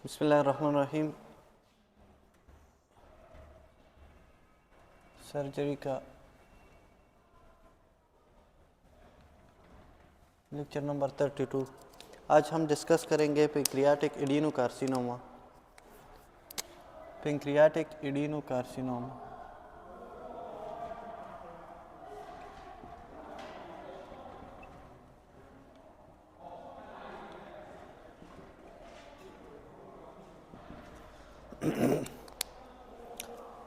बिस्मिल्लाहिर्रहमानिर्रहीम। सर्जरी का lecture number 32। आज हम डिस्कस करेंगे पैंक्रियाटिक एडिनोकार्सिनोमा। पैंक्रियाटिक एडिनोकार्सिनोमा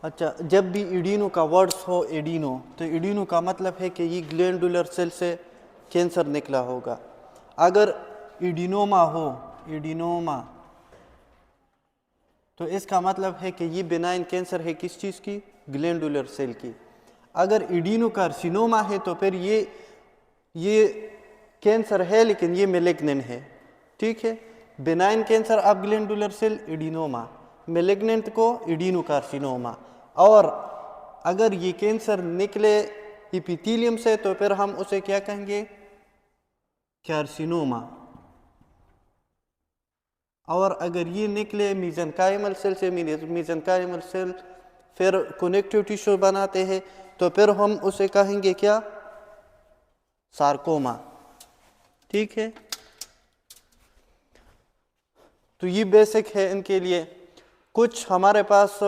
अच्छा, जब भी एडिनो का वर्ड्स हो एडिनो, तो एडिनो का मतलब है कि ये ग्लैंडुलर सेल से कैंसर निकला होगा। अगर एडिनोमा हो, एडिनोमा, तो इसका मतलब है कि ये बेनाइन कैंसर है किस चीज़ की? ग्लैंडुलर सेल की। अगर एडिनोकार्सिनोमा है तो फिर ये कैंसर है लेकिन ये मैलिग्नेंट है। ठीक है, benign cancer of glandular cell adenoma, malignant को एडिनोकार्सिनोमा। और अगर ये कैंसर निकले एपिथेलियम से तो फिर हम उसे क्या कहेंगे? कार्सिनोमा। और अगर ये निकले मेसेंकाइमल सेल से, मेसेंकाइमल सेल फिर कनेक्टिव टिश्यू बनाते हैं तो फिर हम उसे कहेंगे क्या? सार्कोमा। ठीक है, तो ये बेसिक है इनके लिए। कुछ हमारे पास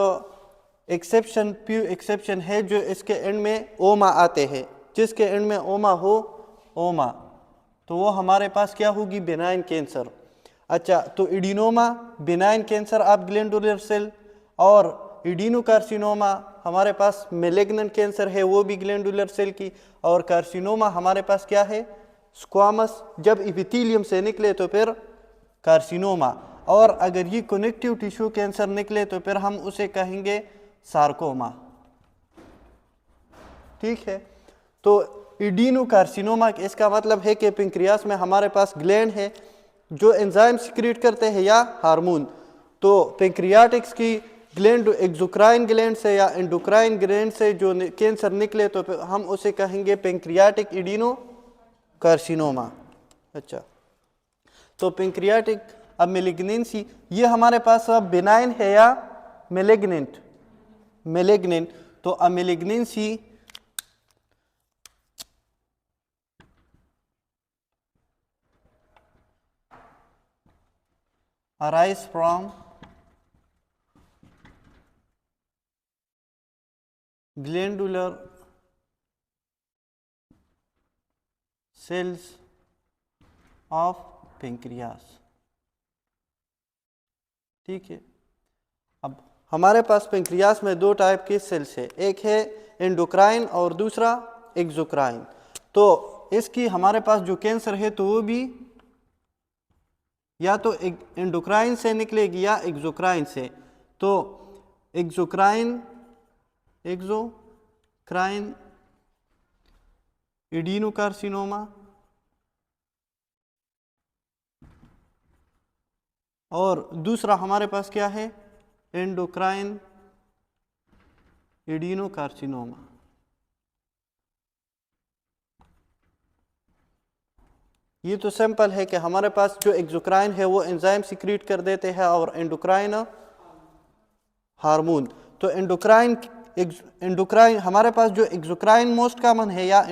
एक्सेप्शन, प्यू एक्सेप्शन है जो इसके एंड में ओमा आते हैं। जिसके एंड में ओमा हो, ओमा, तो वो हमारे पास क्या होगी? Benign cancer. अच्छा, तो adenoma benign cancer of glandular cell, और एडिनोकार्सिनोमा हमारे पास मैलिग्नेंट कैंसर है, वो भी ग्लैंडुलर सेल की। और कार्सिनोमा हमारे पास क्या है? स्क्वामस। जब एपिथेलियम से निकले तो फिर कार्सिनोमा। और अगर ये कनेक्टिव टिश्यू कैंसर निकले तो फिर हम उसे कहेंगे सार्कोमा। ठीक है, तो एडिनोकार्सिनोमा इसका मतलब है कि पेंक्रियास में हमारे पास ग्लैंड है जो एंजाइम सिक्रीट करते हैं या हार्मोन। तो पेंक्रियाटिक्स की ग्लैंड एक्सोक्राइन ग्लैंड से या एंडोक्राइन ग्लैंड से जो कैंसर निकले तो हम उसे कहेंगे पेंक्रियाटिक एडिनोकार्सिनोमा। अच्छा, तो पेंक्रियाटिक अब मैलिग्नेंसी, ये हमारे पास अब बेनाइन है या मैलिग्नेंट? मैलिग्नेंट। तो अब malignancy arise from glandular cells of pancreas। ठीक है, अब हमारे पास पेंक्रियास में दो टाइप के सेल्स है, एक है एंडोक्राइन और दूसरा एक्सोक्राइन। तो इसकी हमारे पास जो कैंसर है तो वो भी या तो एंडोक्राइन से निकलेगी या एक्सोक्राइन से। तो एक्सोक्राइन एडिनोकार्सिनोमा, और दूसरा हमारे पास क्या है? Endocrine adenocarcinoma. ये तो सिंपल है कि हमारे पास जो एक्सोक्राइन है वो एंजाइम सिक्रीट कर देते हैं और एंडोक्राइन हार्मोन। तो एंडोक्राइन हमारे पास जो एक्सोक्राइन मोस्ट कॉमन है या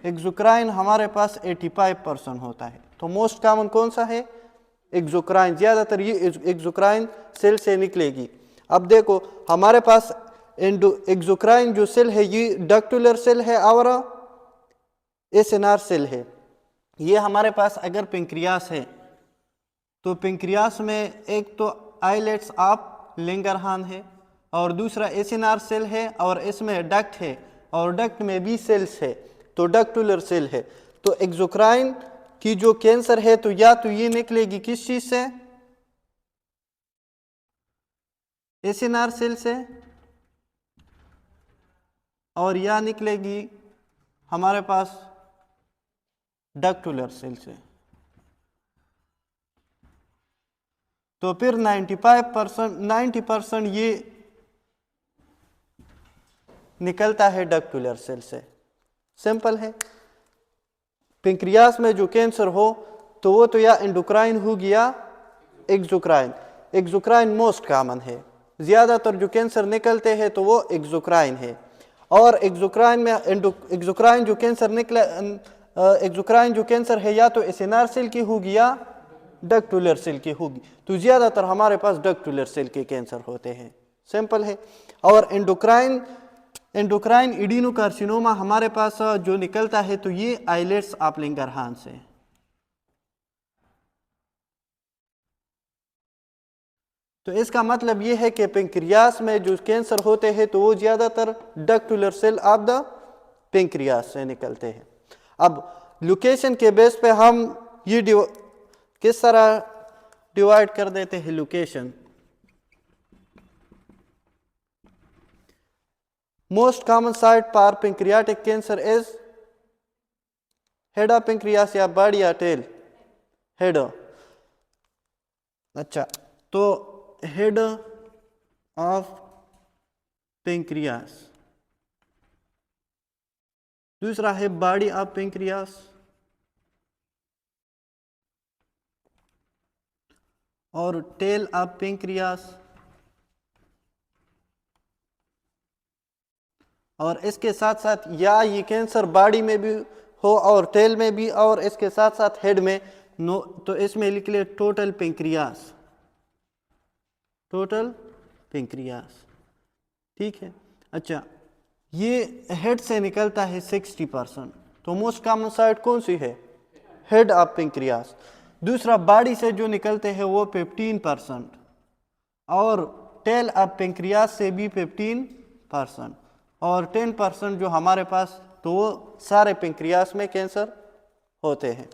एक्सोक्राइन हमारे पास 85% होता है। तो मोस्ट कॉमन कौन सा है? एक्सोक्राइन। ज़्यादातर ये एक्सोक्राइन सेल से निकलेगी। अब देखो हमारे पास एक्सोक्राइन जो सेल है ये डक्टुलर सेल है और एसएनआर सेल है। ये हमारे पास अगर पेंक्रियास है तो पेंक्रियास में एक तो आइलेट्स ऑफ लैंगरहान है और दूसरा एसएनआर सेल है और इसमें डक्ट है और डक्ट में भी सेल्स है, तो डक्टुलर सेल है। तो एक्सोक्राइन की जो कैंसर है तो या तो ये निकलेगी किस चीज से? एसएनआर सेल से, और या निकलेगी हमारे पास डक्टुलर सेल से। तो फिर 90% ये निकलता है डक्टुलर सेल से। सिंपल है। पेंक्रियास में जो कैंसर हो तो वो तो या एंडोक्राइन हो गया एक्सोक्राइन। एक्सोक्राइन मोस्ट कॉमन है, ज़्यादातर जो कैंसर निकलते हैं तो वो एक्सोक्राइन है। और एक्सोक्राइन में एक्सोक्राइन जो कैंसर निकले, एक्सोक्राइन जो कैंसर है या तो एसएनआर सेल की होगी या डक्टुलर सेल की होगी, तो ज़्यादातर हमारे पास डक्टुलर सेल के कैंसर होते हैं, सिंपल है। और एंडोक्राइन एडिनोकार्सिनोमा हमारे पास जो निकलता है तो ये आइलेट्स ऑफ लैंगरहांस है। तो इसका मतलब ये है कि पेंक्रियास में जो कैंसर होते हैं तो वो ज़्यादातर डक्टुलर सेल ऑफ द पेंक्रियास से निकलते हैं। अब लोकेशन के बेस पे हम ये किस तरह डिवाइड कर देते हैं location. Most common site for pancreatic cancer is head of pancreas या बॉडी या टेल, हेड। अच्छा, तो हेड ऑफ पेंक्रियास, दूसरा है बॉडी ऑफ पेंक्रियास, और टेल ऑफ पेंक्रियास, और इसके साथ साथ या ये कैंसर बॉडी में भी हो और टेल में भी और इसके साथ साथ हेड में, नो तो इसमें लिख ले टोटल पेंक्रियास, टोटल पेंक्रियास, ठीक है। अच्छा, ये हेड से निकलता है 60%, तो मोस्ट कॉमन साइट कौन सी है, हेड ऑफ पेंक्रियास। दूसरा बॉडी से जो निकलते हैं वो 15%, और टेल ऑफ पेंक्रियास से भी 15%, और 10% जो हमारे पास, तो वो सारे पेंक्रियास में कैंसर होते हैं।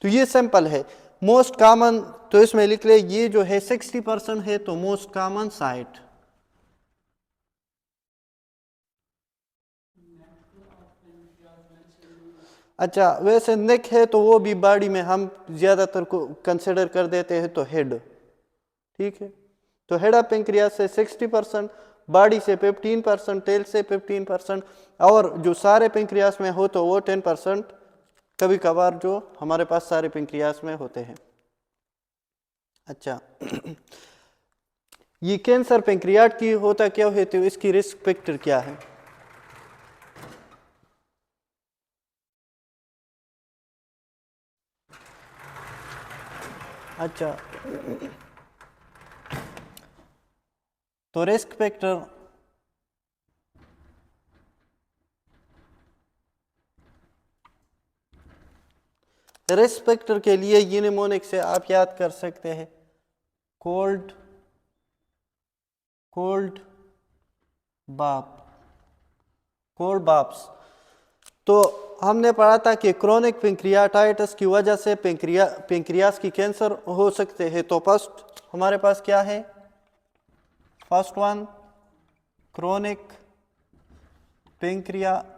तो ये सिंपल है। मोस्ट कॉमन, तो इसमें लिख ले ये जो है 60% है तो मोस्ट कॉमन साइट। अच्छा, वैसे नेक है तो वो भी बॉडी में हम ज्यादातर को कंसिडर कर देते हैं तो हेड, ठीक है। तो हेड ऑफ पेंक्रियास से 60%, बॉडी से 15%, टेल से 15%, और जो सारे पेंक्रियास में हो तो वो 10%, कभी कभार जो हमारे पास सारे पेंक्रियास में होते हैं। अच्छा, ये कैंसर पेंक्रियाट की होता क्या है, तो इसकी रिस्क फैक्टर क्या है। अच्छा, तो रिस्क फैक्टर के लिए ये निमोनिक से आप याद कर सकते हैं कोल्ड बाप्स। तो हमने पढ़ा था कि क्रोनिक पेंक्रियाटाइटिस की वजह से पेंक्रियास की कैंसर हो सकते हैं। तो फर्स्ट हमारे पास क्या है, first one chronic pancreatitis,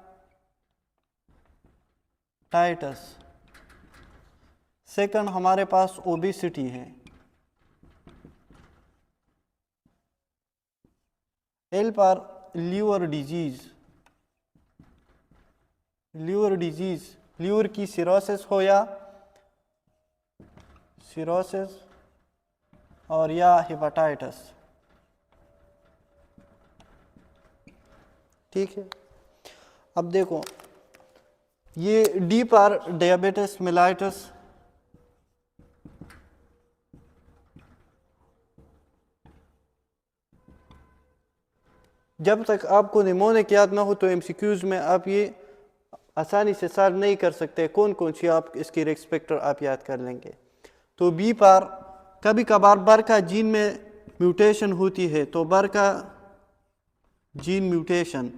second हमारे पास ओबेसिटी है, एल पर लीवर डिजीज, लीवर की सिरोसिस हो या सिरोसिस और या हेपेटाइटिस, ठीक है। अब देखो ये डी पर डायबिटिस मेलाइटिस, जब तक आपको निमोनिक याद ना हो तो एमसीक्यूज में आप ये आसानी से सॉल्व नहीं कर सकते, कौन कौन सी आप इसकी रिस्क फैक्टर आप याद कर लेंगे। तो बी पर कभी कभार बरका जीन में म्यूटेशन होती है, तो बरका जीन म्यूटेशन,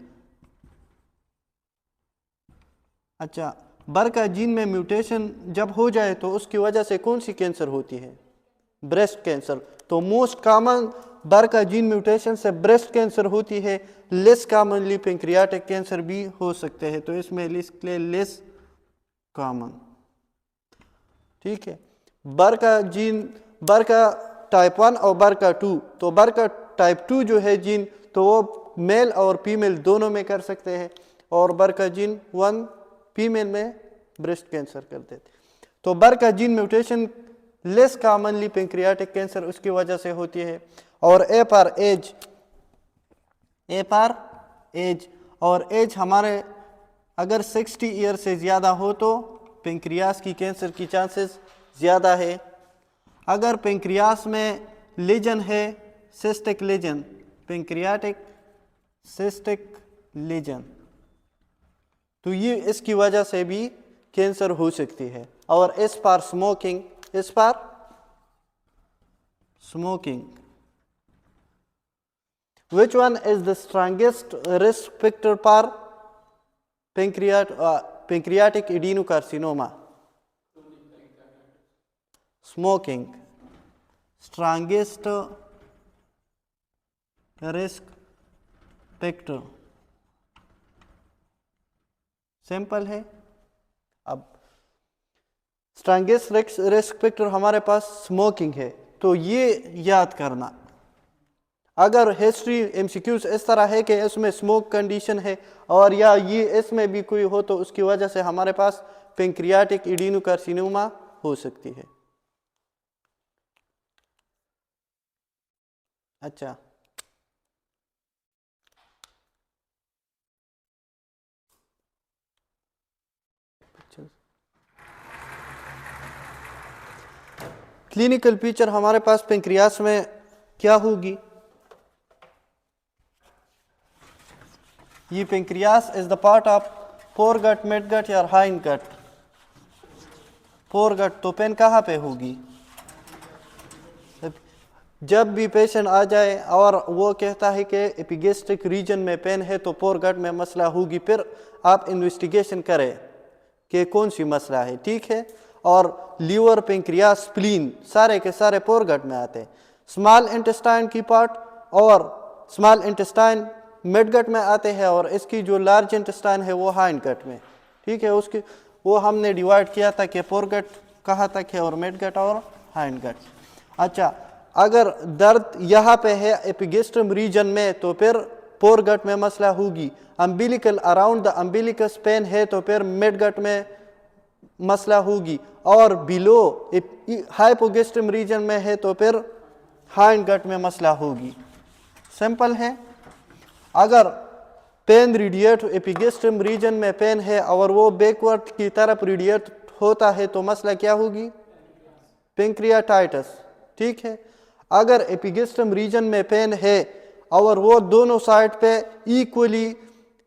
अच्छा बरका जीन में म्यूटेशन जब हो जाए तो उसकी वजह से कौन सी कैंसर होती है, ब्रेस्ट कैंसर। तो मोस्ट कॉमन बरका जीन म्यूटेशन से ब्रेस्ट कैंसर होती है, लेस कॉमनली पेंक्रियाटिक कैंसर भी हो सकते हैं, तो इसमें लिस्ट ले लेस कॉमन, ठीक है। बरका टाइप 1 और बरका 2, तो बरका टाइप 2 जो है जीन तो वो मेल और फीमेल दोनों में कर सकते हैं, और बरका जीन 1 फीमेल में ब्रेस्ट कैंसर कर देते। तो बरका gene mutation less commonly pancreatic cancer उसकी वजह से होती है। और ए पर एज और एज हमारे अगर 60 ईयर से ज़्यादा हो तो पेंक्रियास की कैंसर की चांसेस ज़्यादा है। अगर पेंक्रियास में लीजन है, cystic lesion, pancreatic cystic lesion, तो ये इसकी वजह से भी कैंसर हो सकती है। और इस पर smoking, which one is the strongest risk factor for pancreatic adenocarcinoma? Smoking, strongest risk factor, simple है। अब स्ट्रॉन्गेस्ट रिस्क फैक्टर हमारे पास स्मोकिंग है, तो ये याद करना। अगर हिस्ट्री एमसीक्यूज इस तरह है कि इसमें स्मोक कंडीशन है और या ये इसमें भी कोई हो तो उसकी वजह से हमारे पास पेंक्रियाटिक एडिनोकार्सिनोमा हो सकती है। अच्छा, क्लिनिकल पिक्चर हमारे पास पेंक्रियास में क्या होगी? ये pancreas is the part of foregut, midgut या हाइंडगट। फोरगट तो पेन कहाँ पे होगी? जब भी पेशेंट आ जाए और वो कहता है कि एपिगेस्ट्रिक रीजन में पेन है तो फोरगट में मसला होगी, फिर आप इन्वेस्टिगेशन करें कि कौन सी मसला है, ठीक है। और लीवर, पेंक्रियास, स्प्लीन सारे के सारे फोरगट में आते हैं। स्मॉल इंटेस्टाइन की पार्ट और स्मॉल इंटेस्टाइन मिडगट में आते हैं और इसकी जो लार्ज इंटेस्टाइन है वो हाइंडगट में, ठीक है। उसकी वो हमने डिवाइड किया था कि फोरगट कहाँ तक है और मिडगट और हाइंडगट। अच्छा, अगर दर्द यहाँ पे है एपिगेस्ट्रम रीजन में तो फिर फोरगट में मसला होगी। Umbilical around the umbilicus pain है तो फिर मिडगट में मसला होगी। और बिलो हाइपोगेस्ट्रम रीजन में है तो फिर हाइंडगट में मसला होगी। सिंपल है। अगर पेन रेडिएट एपिगेस्ट्रम रीजन में पेन है और वो बैकवर्ड की तरफ रेडिएट होता है तो मसला क्या होगी? पेंक्रियाटाइटिस, ठीक है। अगर एपिगेस्ट्रम रीजन में पेन है और वो दोनों साइड पे इक्वली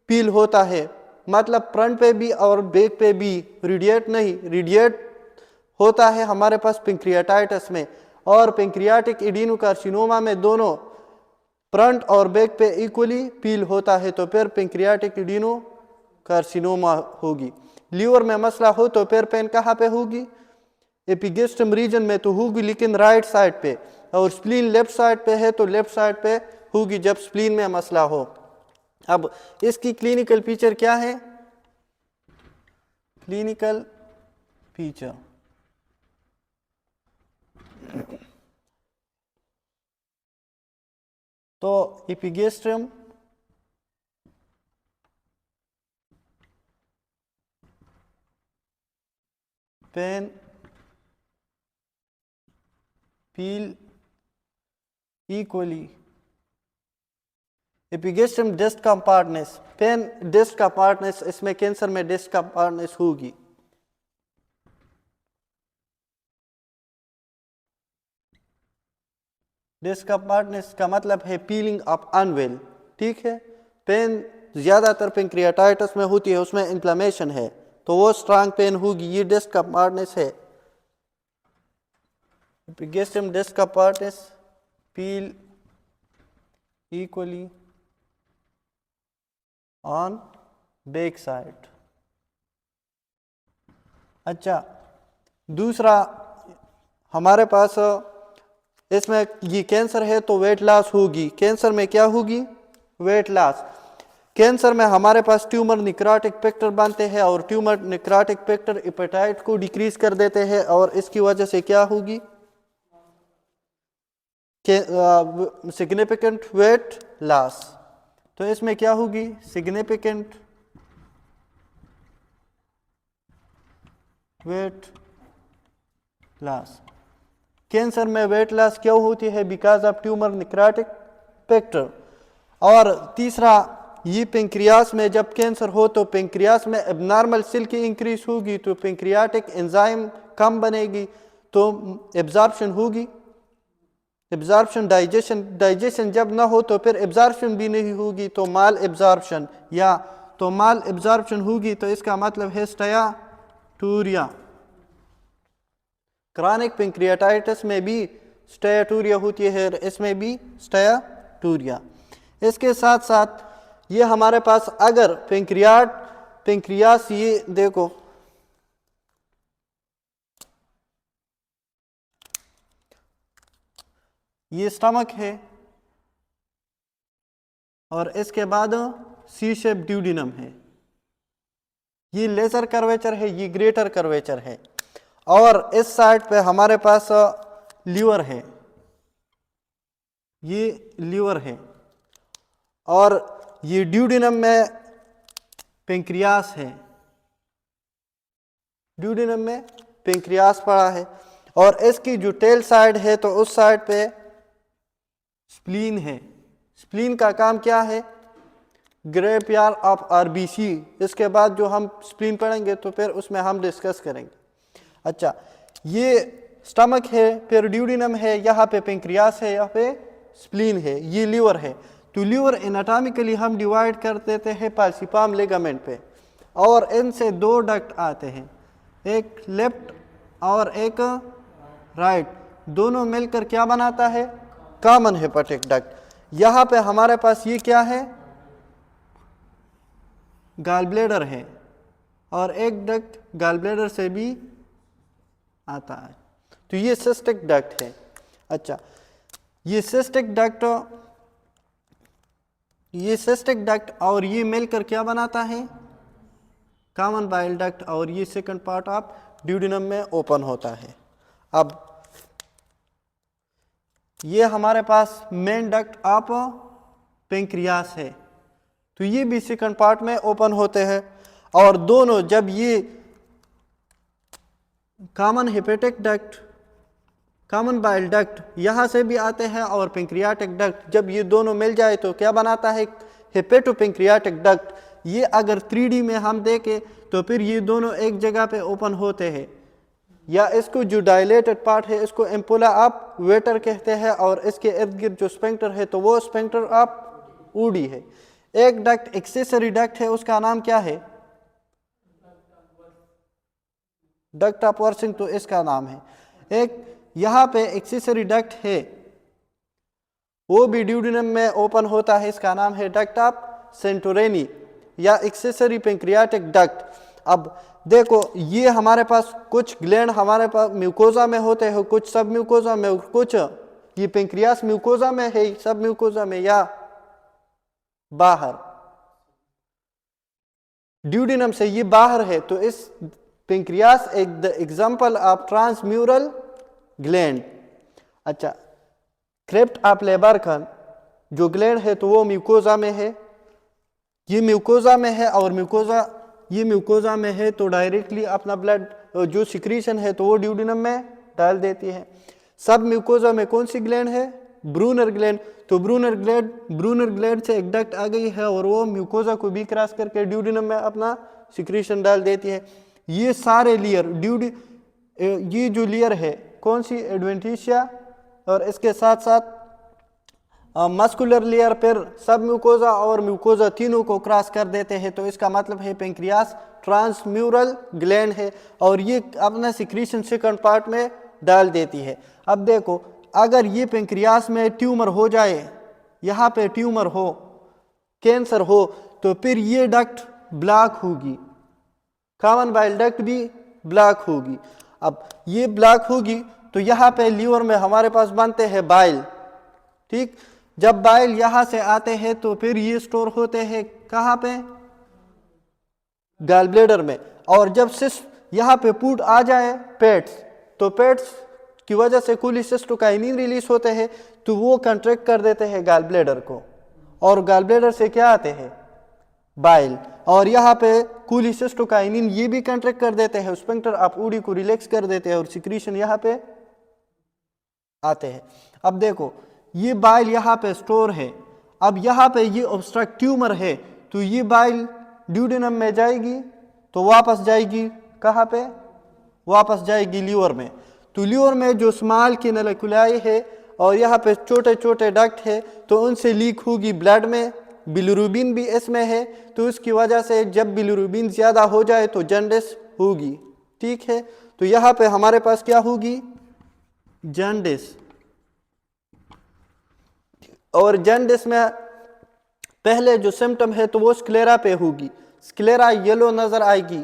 पील होता है, मतलब फ्रंट पे भी और बैक पे भी रेडिएट नहीं, रेडिएट होता है हमारे पास पेंक्रियाटाइटिस में। और पेंक्रियाटिक एडिनोकार्सिनोमा में दोनों फ्रंट और बैक पे इक्वली पील होता है तो फिर पेंक्रियाटिक एडिनोकार्सिनोमा होगी। लीवर में मसला हो तो फिर पेन कहाँ पे होगी? एपिगेस्ट्रम रीजन में तो होगी लेकिन राइट साइड पे, और स्प्लीन लेफ्ट साइड पे है तो लेफ्ट साइड पे होगी जब स्प्लीन में मसला हो। अब इसकी क्लिनिकल फीचर क्या है? क्लिनिकल फीचर तो एपिगेस्ट्रम पेन पील इक्वली। एपिगेस्ट्रम डिस्क कंपार्टनेस, पेन डिस्क कंपार्टनेस, इसमें कैंसर में डिस्क कंपार्टनेस होगी। डिस्क कंपार्टनेस का मतलब है पीलिंग ऑफ अनवेल, ठीक है। पेन ज्यादातर पेंक्रियाटाइटिस में होती है, उसमें इन्फ्लेमेशन है तो वो स्ट्रांग पेन होगी, ये डिस्क कंपार्टनेस है। Epigastrium discomfortness feel equally on back side. अच्छा, दूसरा हमारे पास इसमें ये कैंसर है तो वेट लॉस होगी। कैंसर में क्या होगी? Weight loss. कैंसर में हमारे पास ट्यूमर निक्रोटिक फैक्टर बनते हैं और ट्यूमर निक्रोटिक फैक्टर एपेटाइट को डिक्रीज कर देते हैं और इसकी वजह से क्या होगी? Significant weight loss. तो इसमें क्या होगी? Significant weight loss. कैंसर में वेट लॉस क्यों होती है? Because of tumour necrotic factor. और तीसरा, ये पेंक्रियास में जब कैंसर हो तो पेंक्रियास में एबनॉर्मल सेल की इंक्रीज होगी तो पेंक्रियाटिक एंजाइम कम बनेगी तो एब्जॉर्प्शन होगी, एब्जॉर्प्शन डाइजेशन जब ना हो तो फिर एब्जॉर्प्शन भी नहीं होगी तो माल एब्जॉर्प्शन, या तो माल एब्जॉर्प्शन होगी तो इसका मतलब है स्टायाटूरिया। क्रॉनिक पेंक्रियाटाइटिस में भी स्टायाटूरिया होती है, इसमें भी स्टायाटूरिया। इसके साथ साथ ये हमारे पास अगर पेंक्रियास ये देखो, ये स्टमक है और इसके बाद सी शेप ड्यूडिनम है, ये लेजर कर्वेचर है, ये ग्रेटर कर्वेचर है। और इस साइड पे हमारे पास लीवर है, ये लीवर है, और ये ड्यूडिनम में पेंक्रियास है, ड्यूडिनम में पेंक्रियास पड़ा है। और इसकी जो टेल साइड है तो उस साइड पे स्प्लीन है। स्प्लीन का काम क्या है? Graveyard of RBC. इसके बाद जो हम स्प्लीन पढ़ेंगे तो फिर उसमें हम डिस्कस करेंगे। अच्छा, ये स्टमक है, फिर ड्यूडिनम है, यहाँ पे पेंक्रियास है, यहाँ पे स्प्लीन है, ये लीवर है। तो लीवर एनाटॉमिकली हम डिवाइड कर देते हैं पाल्सीफॉर्म लिगामेंट पे, और इनसे दो डक्ट आते हैं, एक लेफ्ट और एक राइट, दोनों मिलकर क्या बनाता है? Common hepatic duct. यहाँ पे हमारे पास ये क्या है? गॉल ब्लैडर है, और एक डक्ट गॉल ब्लैडर से भी आता है, तो ये सिस्टिक डक्ट है। अच्छा, ये सिस्टिक डक्ट और ये मिलकर क्या बनाता है? कॉमन बाइल डक्ट, और ये सेकंड पार्ट ऑफ ड्यूडिनम में ओपन होता है। अब ये हमारे पास मेन डक्ट ऑफ पेंक्रियास है, तो ये भी सेकंड पार्ट में ओपन होते हैं। और दोनों जब ये common hepatic duct, common bile duct यहाँ से भी आते हैं, और पेंक्रियाटिक डक्ट, जब ये दोनों मिल जाए तो क्या बनाता है? हेपेटोपेंक्रियाटिक डक्ट। ये अगर 3D में हम देखें तो फिर ये दोनों एक जगह पे ओपन होते हैं, या इसको जो डायलेटेड पार्ट है इसको एम्पुला ऑफ वेटर कहते हैं, और इसके इर्द गिर्द जो स्पेंक्टर है तो वो स्पेंक्टर ऑफ ऊडी है। एक डक्ट एक्सेसरी डक्ट है, उसका नाम क्या है? डक्ट ऑफ वर्सिंग, तो इसका नाम है। एक यहाँ पे एक्सेसरी डक्ट है, वो भी ड्यूडिनम में ओपन होता है, इसका नाम है डक्ट ऑफ सेंटोरेनी या एक्सेसरी पेंक्रियाटिक डक्ट। अब देखो, ये हमारे पास कुछ ग्लैंड हमारे पास म्यूकोजा में होते हैं, कुछ सब म्यूकोजा में, कुछ ये पेंक्रियास म्यूकोजा में है, सब म्यूकोजा में या बाहर। ड्यूडिनम से ये बाहर है, तो इस पेंक्रियास एक the example of transmural gland. अच्छा, क्रेप्ट ऑफ लेबरकन जो ग्लैंड है तो वो म्यूकोजा में है, ये म्यूकोजा में है, और ये म्यूकोजा में है तो डायरेक्टली अपना ब्लड जो सिक्रीशन है तो वो ड्यूडिनम में डाल देती है। सब म्यूकोजा में कौन सी ग्लैंड है? Brunner gland. तो ब्रूनर ग्लैंड से एक डक्ट आ गई है, और वो म्यूकोजा को भी क्रॉस करके ड्यूडिनम में अपना सिक्रीशन डाल देती है। ये सारे लेयर ये जो लेयर है कौन सी? एडवेंटिशिया, और इसके साथ साथ मस्कुलर लेयर फिर सब म्यूकोजा और म्यूकोजा तीनों को क्रॉस कर देते हैं, तो इसका मतलब है पेंक्रियास ट्रांसम्यूरल ग्लैंड है, और ये अपना सिक्रीशन सेकंड पार्ट में डाल देती है। अब देखो, अगर ये पेंक्रियास में ट्यूमर हो जाए, यहाँ पे ट्यूमर हो, कैंसर हो, तो फिर ये डक्ट ब्लॉक होगी, कॉमन बाइल डक्ट भी ब्लॉक होगी। अब ये ब्लॉक होगी तो यहाँ पे लीवर में हमारे पास बनते हैं बाइल, ठीक। जब बाइल यहाँ से आते हैं तो फिर ये स्टोर होते हैं कहाँ पे? गॉल ब्लैडर में। और जब सिस्ट यहाँ पे पुट आ जाए पेट्स, तो पेट्स की वजह से कोलिसिस्टोकाइनिन रिलीज होते हैं, तो वो कंट्रैक्ट कर देते हैं गॉल ब्लैडर को, और गॉल ब्लैडर से क्या आते हैं? बाइल। और यहाँ पे कोलिसिस्टोकाइनिन ये भी कंट्रैक्ट कर देते हैं, स्फिंक्टर ऑफ ऊडी को रिलैक्स कर देते हैं, और सिक्रीशन यहाँ पे आते हैं। अब देखो ये बाइल यहाँ पे स्टोर है, अब यहाँ पे ये ऑब्स्ट्रक्ट ट्यूमर है, तो ये बाइल ड्यूडेनम में जाएगी तो वापस जाएगी कहाँ पे, वापस जाएगी लीवर में। तो लीवर में जो स्मॉल कैनालिकुलाई है और यहाँ पे छोटे छोटे डक्ट है, तो उनसे लीक होगी ब्लड में। बिलिरुबिन भी इसमें है, तो उसकी वजह से जब बिलिरुबिन ज़्यादा हो जाए तो जॉन्डिस होगी। ठीक है, तो यहाँ पे हमारे पास क्या होगी, जॉन्डिस। और जॉन्डिस में पहले जो सिम्टम है तो वो स्क्लेरा पे होगी, स्क्लेरा येलो नजर आएगी।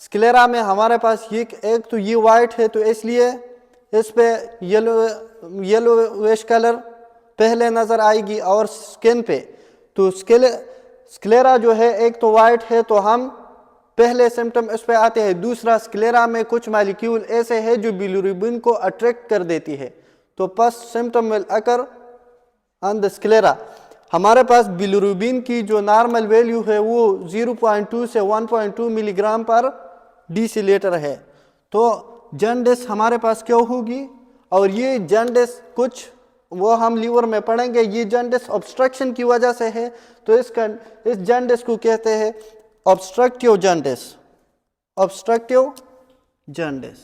स्क्लेरा में हमारे पास ये एक तो ये वाइट है तो इसलिए इस पे येलोविश कलर पहले नजर आएगी, और स्किन पे तो स्क्लेरा जो है एक तो वाइट है तो हम पहले सिम्टम इस पे आते हैं। दूसरा, स्क्लेरा में कुछ मॉलिक्यूल ऐसे हैं जो बिलिरुबिन को अट्रैक्ट कर देती है, तो first symptom will occur on the sclera. हमारे पास बिलिरुबिन की जो नॉर्मल वैल्यू है वो 0.2 से 1.2 मिलीग्राम पर डेसीलीटर है। तो जॉन्डिस हमारे पास क्यों होगी, और ये जॉन्डिस कुछ वो हम लीवर में पढ़ेंगे, ये जॉन्डिस ऑब्स्ट्रक्शन की वजह से है, तो इस जॉन्डिस को कहते हैं obstructive jaundice, obstructive jaundice.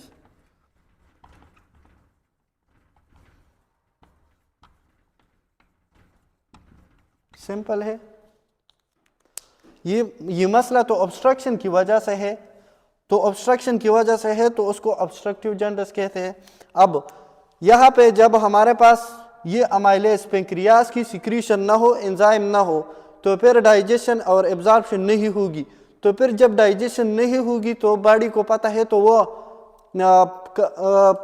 Simple है। ये मसला तो ऑब्स्ट्रक्शन की वजह से है, तो ऑब्स्ट्रक्शन की वजह से है तो उसको ऑब्स्ट्रक्टिव जॉन्डिस कहते हैं। अब यहाँ पे जब हमारे पास ये अमाइलेज पेंक्रियाज की सिक्रीशन ना हो, एंजाइम ना हो, तो फिर डाइजेशन और एब्जॉर्प्शन नहीं होगी। तो फिर जब डाइजेशन नहीं होगी तो बॉडी को पता है तो वो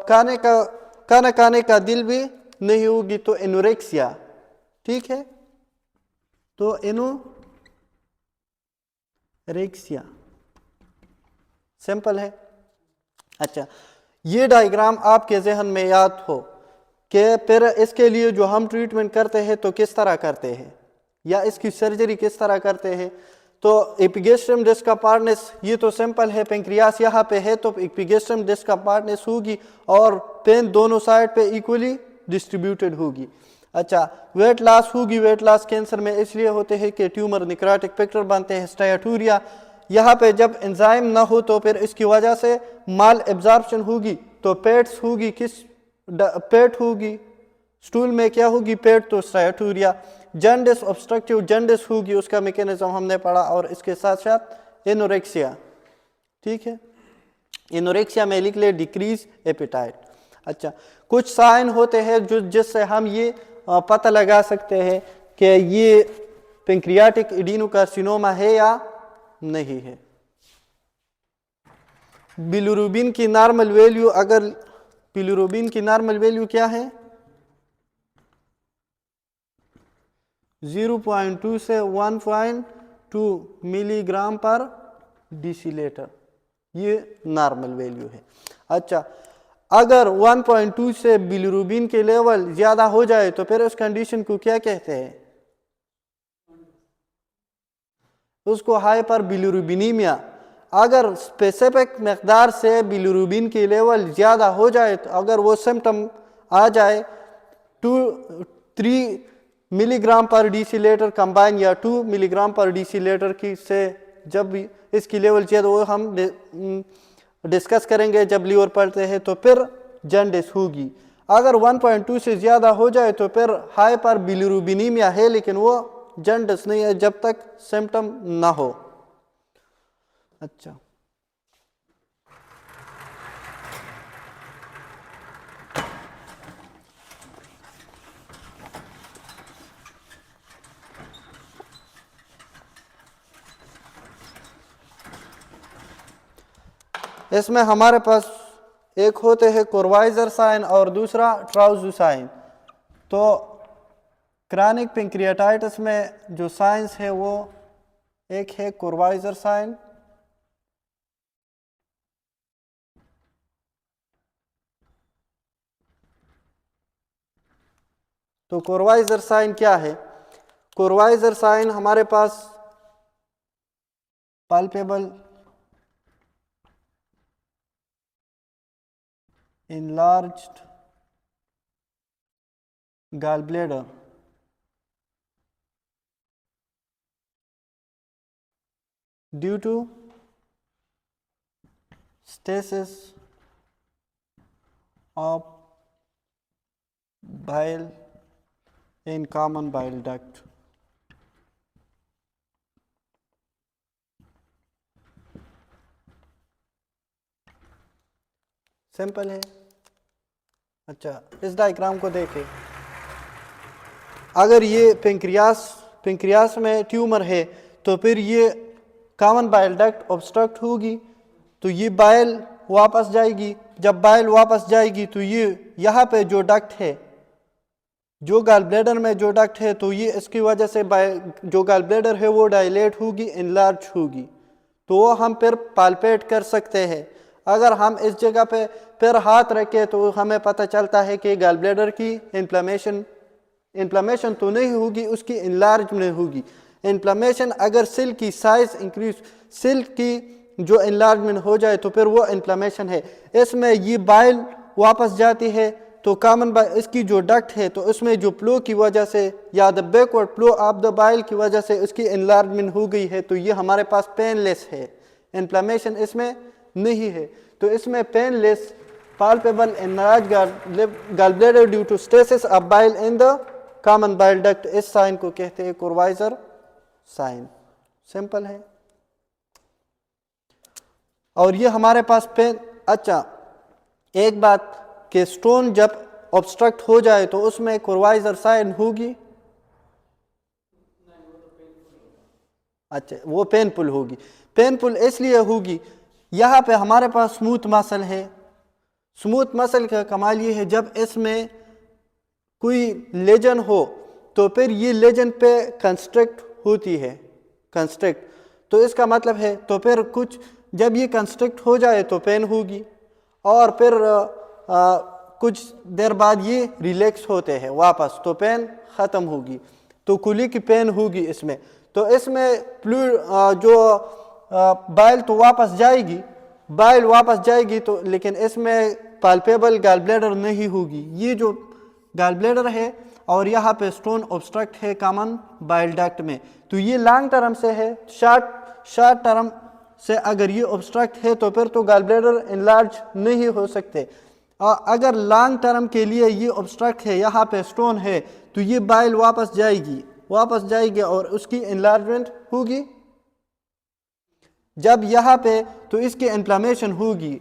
खाना खाने का दिल भी नहीं होगी, तो एनोरेक्सिया। ठीक है, तो एनोरेक्सिया सिंपल है। अच्छा, ये डायग्राम आपके जहन में याद हो कि फिर इसके लिए जो हम ट्रीटमेंट करते हैं तो किस तरह करते हैं, या इसकी सर्जरी किस तरह करते हैं। तो एपिगेस्ट्रम डिस्क का पार्टनेस ये तो सिंपल है, पेंक्रियास यहाँ पे है तो एपिगेस्ट्रम डिस्क का पार्टनेस होगी और पेन दोनों साइड पे इक्वली डिस्ट्रीब्यूटेड होगी। अच्छा, वेट लॉस होगी। वेट लॉस कैंसर में इसलिए होते हैं कि ट्यूमर निक्रोटिक पिक्चर बनते हैं, स्टायटूरिया। यहाँ पे जब एंजाइम ना हो तो फिर इसकी वजह से माल एब्जॉर्प्शन होगी, तो पेट्स होगी, पेट होगी, स्टूल में क्या होगी, पेट, तो स्टायटूरिया। जॉन्डिस ऑब्स्ट्रक्टिव जॉन्डिस होगी, उसका मैकेनिज्म हमने पढ़ा, और इसके साथ साथ एनोरेक्सिया। ठीक है, एनोरेक्सिया में लिख ले डिक्रीज एपेटाइट। अच्छा, कुछ साइन होते हैं जो जिससे हम ये पता लगा सकते हैं कि ये पेंक्रियाटिक एडिनोकार्सिनोमा है या नहीं है। बिलिरुबिन की नॉर्मल वैल्यू, अगर बिलिरुबिन की नॉर्मल वैल्यू क्या है, 0.2 से 1.2 मिलीग्राम पर डेसीलीटर, ये नॉर्मल वैल्यू है। अच्छा, अगर 1.2 से बिलिरुबिन के लेवल ज्यादा हो जाए तो फिर उस कंडीशन को क्या कहते हैं, उसको हाइपर बिलिरुबिनीमिया। अगर स्पेसिफिक मकदार से बिलिरुबिन की लेवल ज़्यादा हो जाए, तो अगर वो सिम्टम आ जाए 2-3 मिलीग्राम पर डेसीलीटर कंबाइन या 2 मिलीग्राम पर डेसीलीटर की से जब भी इसकी लेवल चाहिए तो वो हम डिस्कस करेंगे जब लीवर पढ़ते हैं, तो फिर जॉन्डिस होगी। अगर 1.2 से ज़्यादा हो जाए तो फिर हाइपर बिलिरुबिनीमिया है, लेकिन वो जॉन्डिस नहीं है जब तक सिम्टम ना हो। अच्छा, इसमें हमारे पास एक होते हैं कोरवाइजर साइन और दूसरा ट्राउजू साइन। तो क्रॉनिक पेंक्रियाटाइटिस में जो साइंस है वो एक है कोरवाइजर साइन, तो कोरवाइजर साइन क्या है, कोरवाइजर साइन हमारे पास palpable enlarged gallbladder due to stasis of bile in common bile duct. Simple है। अच्छा, इस डायग्राम को देखें। अगर ये पेंक्रियास में ट्यूमर है तो फिर ये कॉमन बाइल डक्ट ऑब्स्ट्रक्ट होगी, तो ये बाइल वापस जाएगी। जब बाइल वापस जाएगी तो ये यहाँ पे जो डक्ट है, जो गॉल ब्लैडर में जो डक्ट है, तो ये इसकी वजह से जो गॉल ब्लैडर है वो डायलेट होगी, इनलार्ज होगी, तो वो हम फिर पाल्पेट कर सकते हैं। अगर हम इस जगह पे फिर हाथ रखें तो हमें पता चलता है कि गॉल ब्लैडर की इन्फ्लेमेशन तो नहीं होगी, उसकी इनलार्ज नहीं होगी। इन्फ्लेमेशन अगर सेल की साइज इंक्रीज, सेल की जो इनलार्जमेंट हो जाए तो फिर वो इन्फ्लेमेशन है। इसमें ये बाइल वापस जाती है तो कॉमन इसकी जो डक्ट है तो उसमें जो फ्लो की वजह से या the backward flow of the bile की वजह से उसकी इनलार्जमेंट हो गई है, तो ये हमारे पास पेनलेस है। इन्फ्लेमेशन इसमें नहीं है, तो इसमें painless palpable enlarged gallbladder due to stasis of bile in the common bile duct, इस साइन को कहते हैं कुर्वाइजर साइन। सिंपल है। और ये हमारे पास पेन। अच्छा, एक बात कि स्टोन जब ऑब्स्ट्रक्ट हो जाए तो उसमें कुर्वाइजर साइन होगी। अच्छा, वो पेनफुल होगी। पेनफुल इसलिए होगी, यहाँ पे हमारे पास स्मूथ मसल है। स्मूथ मसल का कमाल ये है, जब इसमें कोई लेजन हो तो फिर ये लेजन पे कंस्ट्रक्ट होती है, कंस्ट्रक्ट, तो इसका मतलब है तो फिर कुछ जब ये कंस्ट्रक्ट हो जाए तो पेन होगी, और फिर कुछ देर बाद ये रिलैक्स होते हैं वापस तो पेन ख़त्म होगी, तो कुली की पेन होगी इसमें। तो इसमें जो बाइल तो वापस जाएगी, बाइल वापस जाएगी तो, लेकिन इसमें पाल्पेबल गॉल ब्लैडर नहीं होगी। ये जो गॉल ब्लैडर है और यहाँ पे स्टोन ऑब्स्ट्रक्ट है कॉमन बाइल डक्ट में, तो ये लॉन्ग टर्म से है। शॉर्ट टर्म से अगर ये ऑब्स्ट्रक्ट है तो फिर तो गॉल ब्लैडर इनलार्ज नहीं हो सकते। और अगर लॉन्ग टर्म के लिए ये ऑब्स्ट्रक्ट है, यहाँ पे स्टोन है, तो ये बाइल वापस जाएगी और उसकी इनलार्जमेंट होगी। जब यहाँ पे तो इसकी इन्फ्लेमेशन होगी,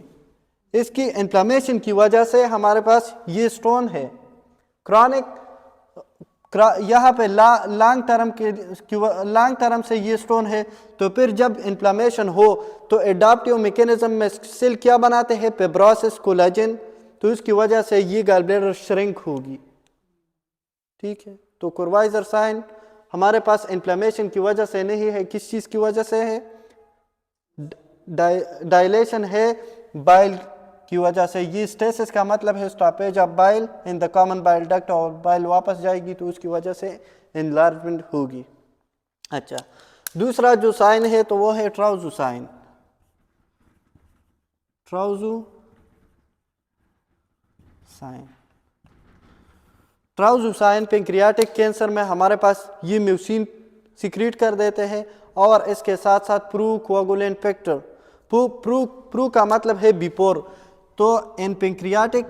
इसकी इन्फ्लेमेशन की वजह से हमारे पास ये स्टोन है। क्रॉनिक यहाँ पे लॉन्ग टर्म से ये स्टोन है, तो फिर जब इन्फ्लेमेशन हो तो एडाप्टिव मैकेनिज्म में सेल क्या बनाते हैं, फिब्रोसिस, कोलेजन, तो इसकी वजह से ये गॉल ब्लैडर श्रिंक होगी। ठीक है, तो कुर्वाइजर साइन हमारे पास इन्फ्लेमेशन की वजह से नहीं है, किस चीज़ की वजह से है, डायलेशन है बाइल की वजह से। ये स्टेसिस का मतलब है stoppage of bile in the common bile duct, और बाइल वापस जाएगी तो उसकी वजह से इनलार्जमेंट होगी। अच्छा, दूसरा जो साइन है तो वो है ट्राउजू साइन। ट्राउजू साइन पेंक्रियाटिक कैंसर में हमारे पास ये म्यूसिन सिक्रीट कर देते हैं, और इसके साथ साथ प्रू कोआगुलेंट फैक्टर। प्रू का मतलब है बिफोर, तो इन पेंक्रियाटिक,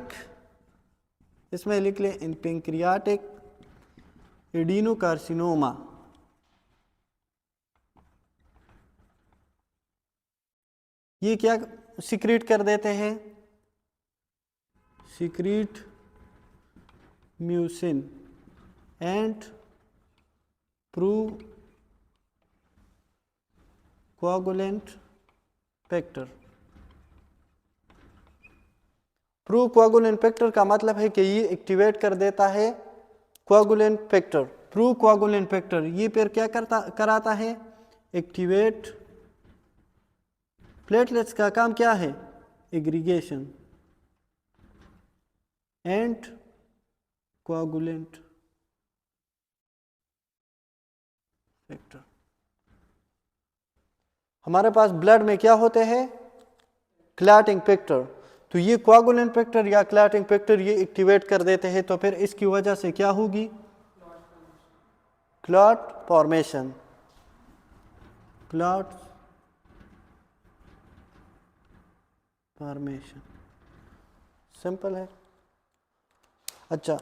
इसमें लिख ले, इन पेंक्रियाटिक एडिनोकार्सिनोमा ये क्या सिक्रीट कर देते हैं, secrete mucin and procoagulant factor. Procoagulant factor का मतलब है कि ये एक्टिवेट कर देता है coagulant factor. Procoagulant factor ये फिर क्या कराता है, एक्टिवेट। प्लेटलेट्स का काम क्या है, एग्रीगेशन एंड कोआगुलेंट फैक्टर। हमारे पास ब्लड में क्या होते हैं, क्लॉटिंग फैक्टर। तो ये कोआगुलेंट फैक्टर या क्लॉटिंग फैक्टर ये एक्टिवेट कर देते हैं, तो फिर इसकी वजह से क्या होगी? Clot formation. Clot formation simple है। अच्छा,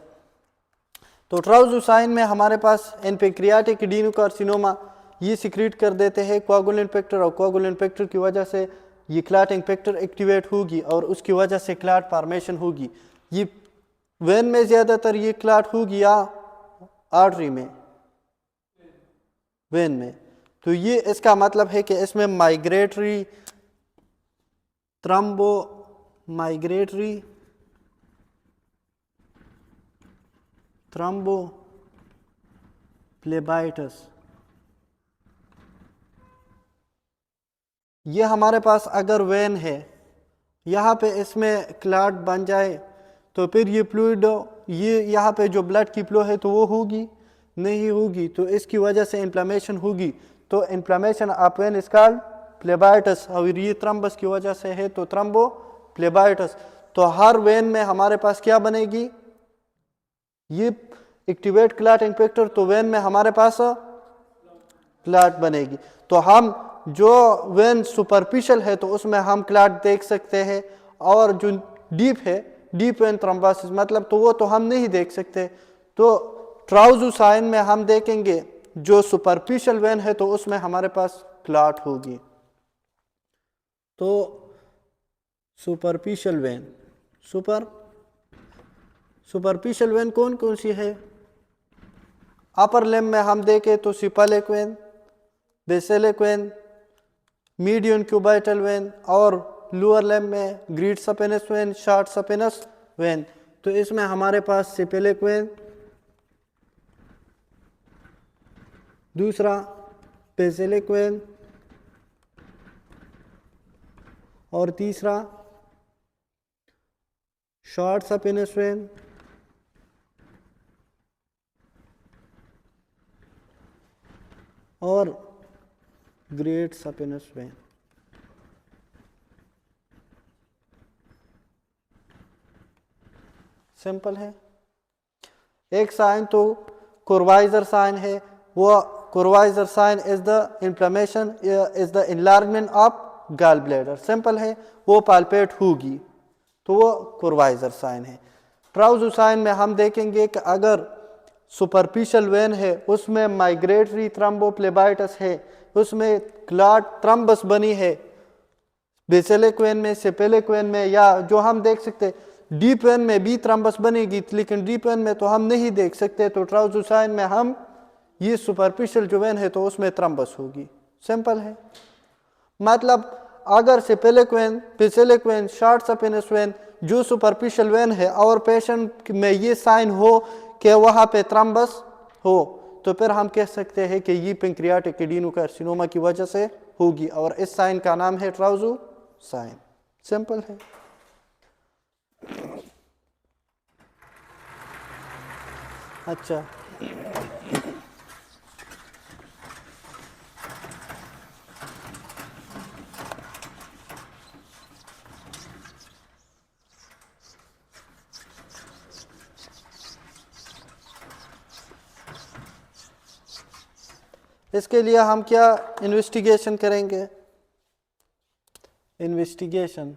तो ट्राउज़ोसाइन में हमारे पास इन पैंक्रियाटिक एडेनोकार्सिनोमा ये सिक्रीट कर देते हैं कोआगुलेंट फैक्टर, और कोआगुलेंट फैक्टर की वजह से ये क्लॉटिंग फैक्टर एक्टिवेट होगी और उसकी वजह से क्लॉट फॉर्मेशन होगी। ये वेन में ज़्यादातर ये क्लॉट होगी या आर्टरी में? वेन में। तो ये इसका मतलब है कि इसमें माइग्रेटरी थ्रोम्बोफ्लेबाइटिस ये हमारे पास अगर वेन है, यहाँ पे इसमें क्लॉट बन जाए तो फिर ये फ्लूइड, ये यहाँ पे जो ब्लड की फ्लो है तो वो होगी नहीं होगी, तो इसकी वजह से इन्फ्लेमेशन होगी। तो inflammation of when is called phlebitis, और ये थ्रम्बस की वजह से है तो थ्रोम्बोफ्लेबाइटिस। तो हर वेन में हमारे पास क्या बनेगी? ये एक्टिवेट क्लॉटिंग फैक्टर, तो वेन में हमारे पास क्लॉट बनेगी। तो हम जो वेन सुपरफिशियल है तो उसमें हम क्लॉट देख सकते हैं, और जो डीप है, डीप वेन थ्रोम्बोसिस मतलब तो वो तो हम नहीं देख सकते। तो ट्राउज़ोसाइन में हम देखेंगे जो सुपरफिशियल वेन है तो उसमें हमारे पास क्लॉट होगी। तो सुपरफिशियल वेन कौन कौन सी है? अपर लिम्ब में हम देखें तो cephalic vein, basilic vein, median cubital vein, और लोअर लिम्ब में great saphenous vein, short saphenous vein. तो इसमें हमारे पास सिफालिक वेन, दूसरा बेसिलिक वेन, और तीसरा शॉर्ट सपेनस वेन, और ग्रेट सपेनस वेन। सिंपल है। एक साइन तो कोरवाइजर साइन है, वो Courvoisier sign is the inflammation, is the enlargement of gall bladder. Simple है, वो पाल्पेट होगी तो वो कोरवाइजर साइन है। ट्राउज़ोसाइन में हम देखेंगे कि अगर सुपरफिशियल वेन है उसमें माइग्रेटरी थ्रोम्बोफ्लेबाइटिस है, उसमें क्लॉट थ्रम्बस बनी है, बेसिलिक वेन में, सिफालिक वेन में, या जो हम देख सकते डीप वेन में भी थ्रम्बस बनेगी, लेकिन डीप वेन में तो हम नहीं देख सकते। तो ट्राउज़ोसाइन में हम ये सुपरफिशियल जो वेन है तो उसमें थ्रम्बस होगी। सिंपल है। मतलब अगर cephalic vein, basilic vein, short saphenous vein जो सुपरफिशियल वेन है और पेशेंट में ये साइन हो कि वहाँ पे थ्रम्बस हो, तो फिर हम कह सकते हैं कि ये पैंक्रियाटिक एडेनोकार्सिनोमा की वजह से होगी, और इस साइन का नाम है ट्राउज़ोसाइन। सिंपल है। अच्छा, इसके लिए हम क्या इन्वेस्टिगेशन करेंगे? इन्वेस्टिगेशन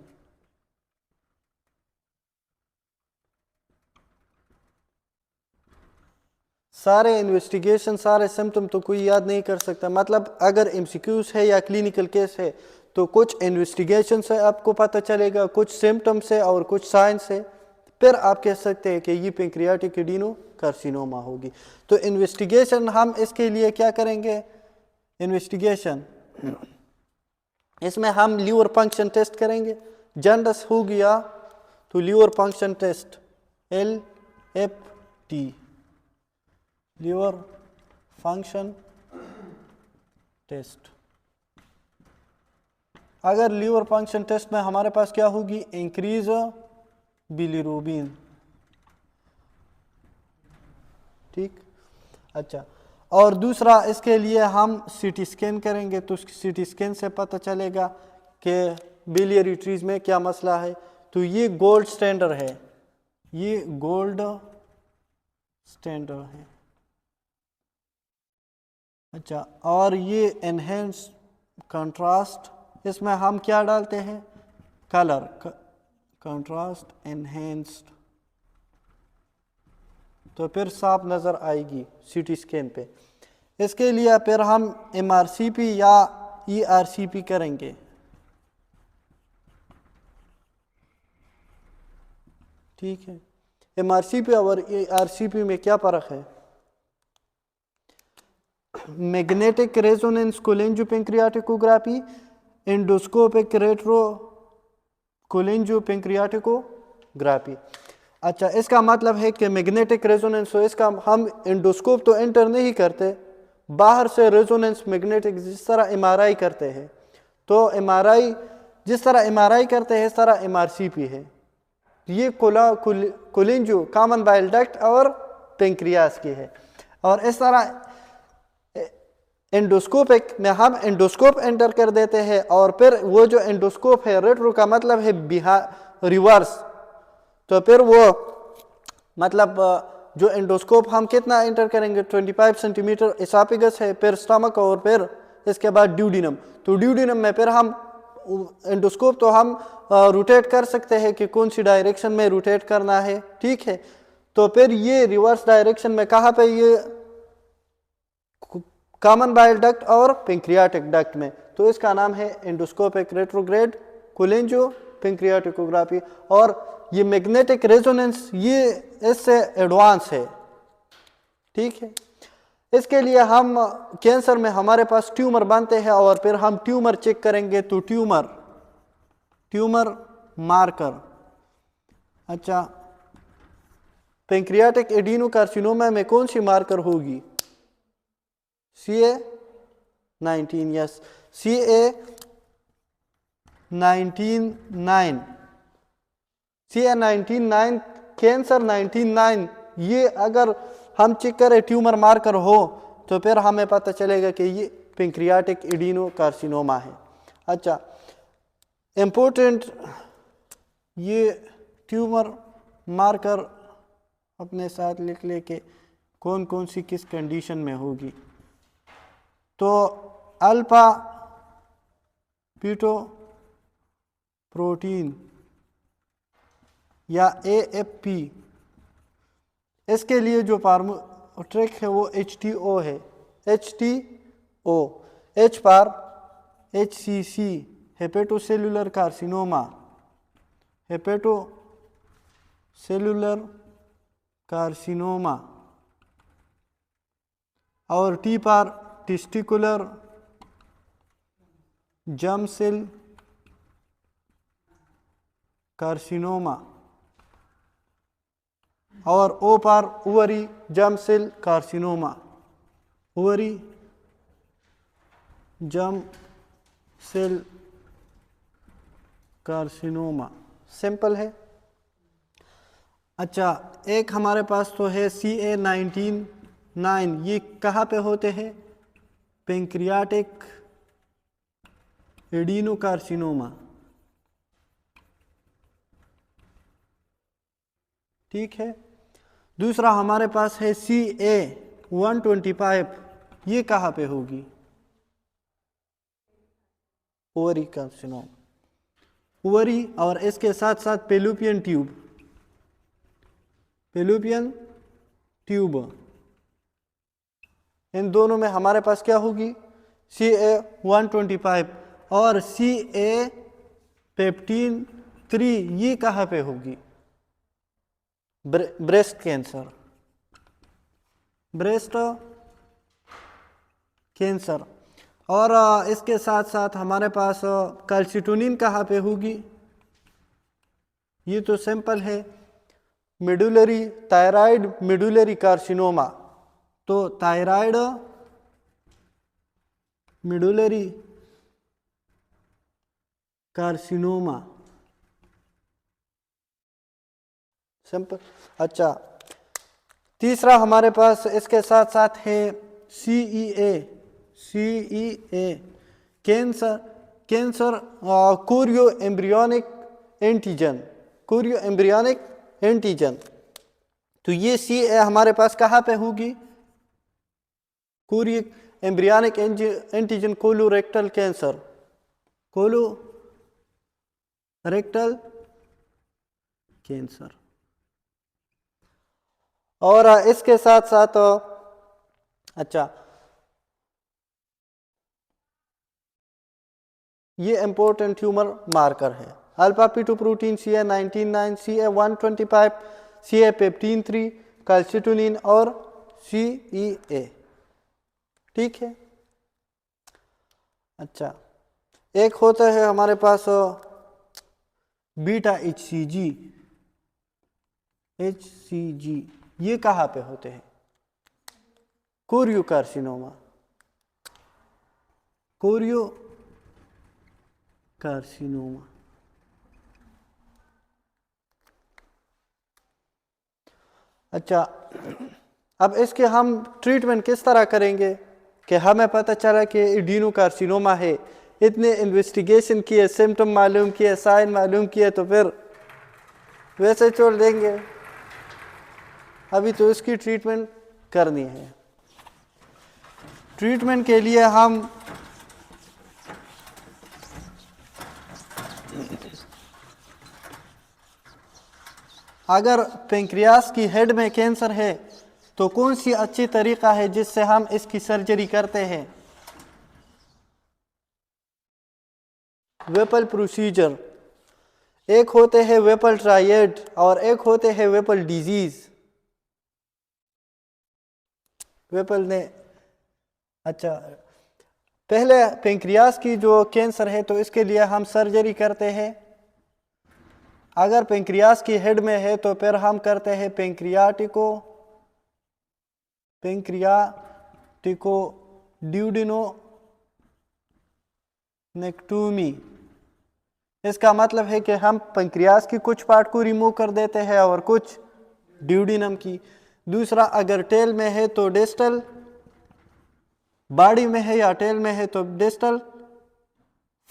सारे इन्वेस्टिगेशन, सारे सिम्टम तो कोई याद नहीं कर सकता। मतलब अगर एमसीक्यूज है या क्लिनिकल केस है तो कुछ इन्वेस्टिगेशन से आपको पता चलेगा, कुछ सिम्टम से और कुछ साइन से, फिर आप कह सकते हैं कि ये पैंक्रियाटिक एडेनोकार्सिनोमा होगी। तो इन्वेस्टिगेशन हम इसके लिए क्या करेंगे? इन्वेस्टिगेशन इसमें हम लीवर फंक्शन टेस्ट करेंगे। जॉन्डिस हो गया तो liver function test LFT, liver function test. अगर लीवर फंक्शन टेस्ट में हमारे पास क्या होगी? Increase bilirubin. ठीक। अच्छा, और दूसरा इसके लिए हम सीटी स्कैन करेंगे, तो सीटी स्कैन से पता चलेगा कि बिलियरी ट्रीज में क्या मसला है। तो ये गोल्ड स्टैंडर्ड है, ये गोल्ड स्टैंडर्ड है। अच्छा, और ये एनहेंस कंट्रास्ट, इसमें हम क्या डालते हैं, कलर, कंट्रास्ट एनहेंस्ड, तो फिर साफ नज़र आएगी सीटी स्कैन पे। इसके लिए फिर हम MRCP या ERCP करेंगे। ठीक है, MRCP और ERCP में क्या फ़र्क है? Magnetic resonance cholangiopancreatography, endoscopic retro cholangiopancreatography. अच्छा, इसका मतलब है कि मैग्नेटिक रेजोनेंस, तो इसका हम एंडोस्कोप तो एंटर नहीं करते, बाहर से रेजोनेंस मैग्नेटिक जिस तरह MRI करते हैं, तो MRI जिस तरह MRI करते हैं इस तरह MRCP है। ये कोलेंजियो कॉमन बाइल डक्ट और पेंक्रियास की है। और इस तरह एंडोस्कोपिक में हम एंडोस्कोप एंटर कर देते हैं, और फिर वो जो एंडोस्कोप है, रेट्रो का मतलब है रिवर्स, तो फिर वो मतलब जो एंडोस्कोप हम कितना एंटर करेंगे, 25 सेंटीमीटर एसाफिगस है, फिर स्टमक, और फिर इसके बाद ड्यूडिनम। तो ड्यूडिनम में फिर हम एंडोस्कोप तो हम रोटेट कर सकते हैं कि कौन सी डायरेक्शन में रोटेट करना है। ठीक है, तो फिर ये रिवर्स डायरेक्शन में कहाँ पे, ये कॉमन बाइल डक्ट और पेंक्रियाटिक डक्ट में, तो इसका नाम है एंडोस्कोपिक रेट्रोग्रेड कोलेंजियो पेंक्रियाटिकोग्राफी। और ये मैग्नेटिक रेजोनेंस ये इससे एडवांस है। ठीक है, इसके लिए हम कैंसर में हमारे पास ट्यूमर बनते हैं, और फिर हम ट्यूमर चेक करेंगे, तो ट्यूमर मार्कर। अच्छा, पेंक्रियाटिक एडिनोकार्सिनोमा में कौन सी मार्कर होगी, CA19, यस, CA19 कैंसर 99, ये अगर हम चेक करें ट्यूमर मार्कर हो तो फिर हमें पता चलेगा कि ये पेंक्रियाटिक एडिनोकार्सिनोमा है। अच्छा, इम्पोर्टेंट ये ट्यूमर मार्कर अपने साथ लिख ले के कौन कौन सी किस कंडीशन में होगी। तो अल्फा पीटो प्रोटीन या AFP, इसके लिए जो ट्रिक है वो HTO है, HTO, H पर HCC, hepatocellular carcinoma, hepatocellular carcinoma, और T पर टेस्टिकुलर जर्म सेल कार्सिनोमा, और O पर ovary germ cell carcinoma, ovary germ cell carcinoma. Simple है। अच्छा, एक हमारे पास तो है CA19, ये कहाँ पे होते हैं, पेंक्रियाटिक एडिनोकार्सिनोमा। ठीक है, दूसरा हमारे पास है CA125, ये कहाँ पे होगी, ओवरी कार्सिनोमा, ओवरी, और इसके साथ साथ पेलुपियन ट्यूब, इन दोनों में हमारे पास क्या होगी, CA125, और CA15 ये कहाँ पे होगी, ब्रेस्ट कैंसर। और इसके साथ साथ हमारे पास कैल्सिटोनिन कहाँ पे होगी, ये तो सिंपल है, मेडुलरी थायराइड मेडुलरी कार्सिनोमा, तो थायराइड मेडुलरी कार्सिनोमा, सिंपल। अच्छा, तीसरा हमारे पास इसके साथ साथ है CEA, cancer chorio embryonic antigen, chorio embryonic antigen. तो ये CA हमारे पास कहाँ पे होगी? Chorio embryonic antigen colorectal cancer, colorectal cancer. और इसके साथ साथ अच्छा, ये इंपॉर्टेंट ट्यूमर मार्कर है। Alpha P2 protein, CA19-9, CA125, CA पेप्टीन 3, calcitonin और CEA। ठीक है। अच्छा, एक होता है हमारे पास बीटा HCG। ये कहाँ पे होते हैं? Chorio carcinoma, chorio carcinoma. अच्छा, अब इसके हम ट्रीटमेंट किस तरह करेंगे कि हमें पता चला कि एडिनो कार्सिनोमा है, इतने इन्वेस्टिगेशन किए, सिम्टम मालूम किए, साइन मालूम किए, तो फिर वैसे छोड़ देंगे? अभी तो इसकी ट्रीटमेंट करनी है। ट्रीटमेंट के लिए हम अगर पेंक्रियास की हेड में कैंसर है तो कौन सी अच्छी तरीका है जिससे हम इसकी सर्जरी करते हैं? वेपल प्रोसीजर। एक होते हैं वेपल ट्रायड और एक होते हैं वेपल डिजीज। वेपल ने अच्छा, पहले पेंक्रियास की जो कैंसर है तो इसके लिए हम सर्जरी करते हैं। अगर पेंक्रियास की हेड में है तो फिर हम करते हैं पेंक्रियाटिको ड्यूडिनोनेक्टोमी। इसका मतलब है कि हम पेंक्रियास की कुछ पार्ट को रिमूव कर देते हैं और कुछ ड्यूडिनम की। दूसरा, अगर टेल में है तो डिस्टल, बॉडी में है या टेल में है तो डिस्टल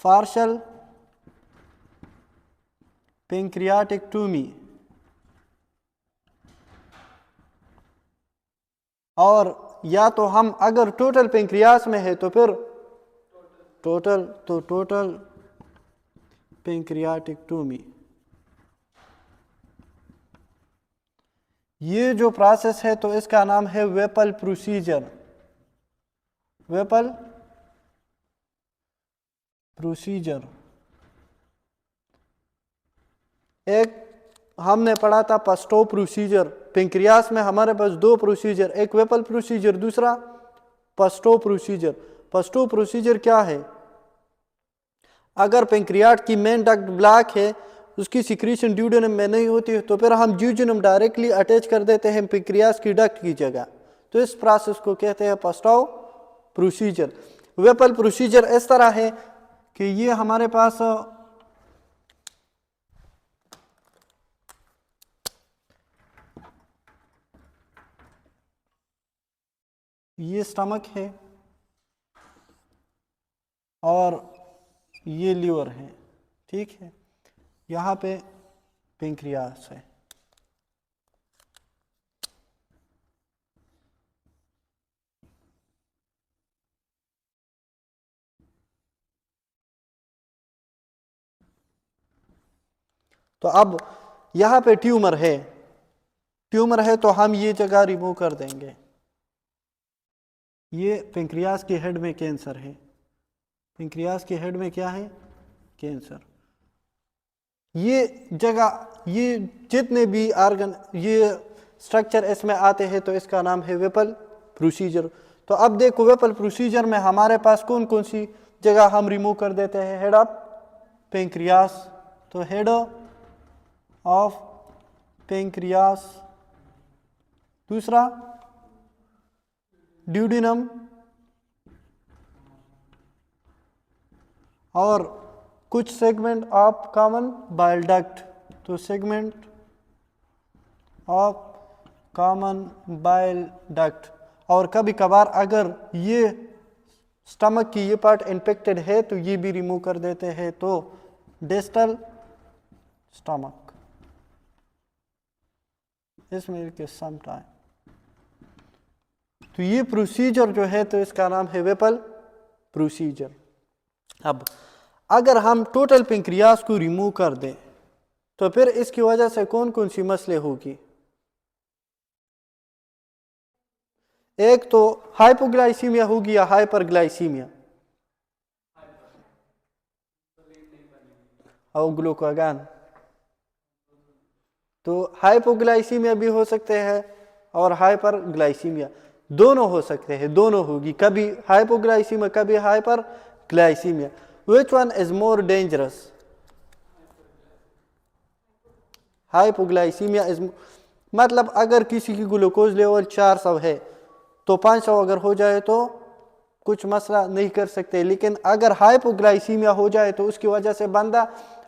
पार्शियल पेंक्रियाटिक्टोमी। और या तो हम अगर टोटल पेंक्रियास में है तो फिर टोटल पेंक्रियाटिक्टोमी। ये जो प्रोसेस है तो इसका नाम है वेपल प्रोसीजर। वेपल प्रोसीजर। एक हमने पढ़ा था पस्टो प्रोसीजर। पेंक्रियास में हमारे पास दो प्रोसीजर, एक वेपल प्रोसीजर, दूसरा पस्टो प्रोसीजर। पस्टो प्रोसीजर क्या है? अगर पेंक्रियाट की मेन डक्ट ब्लॉक है, उसकी सिक्रीशन ड्यूडेनम में नहीं होती है, तो फिर हम ड्यूडेनम डायरेक्टली अटैच कर देते हैं पेंक्रियास की डक्ट की जगह। तो इस प्रोसेस को कहते हैं पस्टो प्रोसीजर। वेपल प्रोसीजर इस तरह है कि ये हमारे पास ये स्टमक है और ये लीवर है। ठीक है, यहाँ पे पेंक्रियास है। तो अब यहाँ पे ट्यूमर है तो हम ये जगह रिमूव कर देंगे। ये पेंक्रियास के हेड में कैंसर है। पेंक्रियास के हेड में क्या है? कैंसर। ये जगह, ये जितने भी ऑर्गन, ये स्ट्रक्चर इसमें आते हैं तो इसका नाम है वेपल प्रोसीजर। तो अब देखो, वेपल प्रोसीजर में हमारे पास कौन कौन सी जगह हम रिमूव कर देते हैं? हेड ऑफ पेंक्रियास, तो हेड ऑफ पेंक्रियास। दूसरा ड्यूडिनम और कुछ segment of common bile duct, तो segment of common bile duct. और कभी कभार अगर ये स्टमक की ये पार्ट इन्फेक्टेड है तो ये भी रिमूव कर देते हैं, तो डिस्टल स्टमक। इसमें लिखे सम टाइम। तो ये प्रोसीजर जो है तो इसका नाम है वेपल प्रोसीजर। अब अगर हम टोटल पेंक्रियास को रिमूव कर दें तो फिर इसकी वजह से कौन कौन सी मसले होगी? एक तो हाइपोग्लाइसीमिया होगी या हाइपरग्लाइसीमिया और ग्लूकागॉन। तो हाइपोग्लाइसीमिया भी हो सकते हैं और हाइपरग्लाइसीमिया दोनों हो सकते हैं, दोनों होगी, कभी हाइपोग्लाइसीमिया कभी hyperglycaemia. Which one is more dangerous? Hypoglycaemia is, मतलब अगर किसी की ग्लूकोज लेवल 400 है तो 500 अगर हो जाए तो कुछ मसला नहीं कर सकते, लेकिन अगर हाइपोग्लाइसीमिया हो जाए तो उसकी वजह से बंदा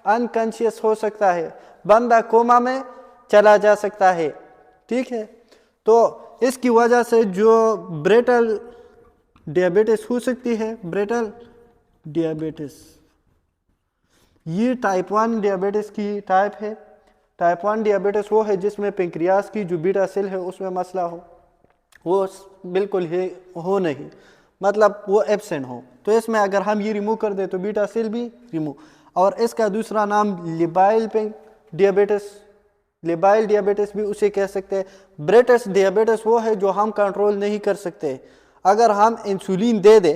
अनकॉन्शियस हो सकता है, बंदा कोमा में चला जा सकता है। ठीक है, तो इसकी वजह से जो ब्रेटल डियाबिटिस हो सकती है, ब्रेटल डियाबिटिस, ये टाइप 1 डियाबिटिस की टाइप है। टाइप 1 डियाबिटिस वो है जिसमें पेंक्रियास की जो बीटा सेल है उसमें मसला हो, वो बिल्कुल ही हो नहीं, मतलब वो एब्सेंट हो। तो इसमें अगर हम ये रिमूव कर दे तो बीटा सेल भी रिमूव। और इसका दूसरा नाम लिबाइल डियाबिटिस, लिबाइल डियाबिटिस भी उसे कह सकते हैं। ब्रेटस डियाबिटिस वो है जो हम कंट्रोल नहीं कर सकते, अगर हम इंसुलिन दे दे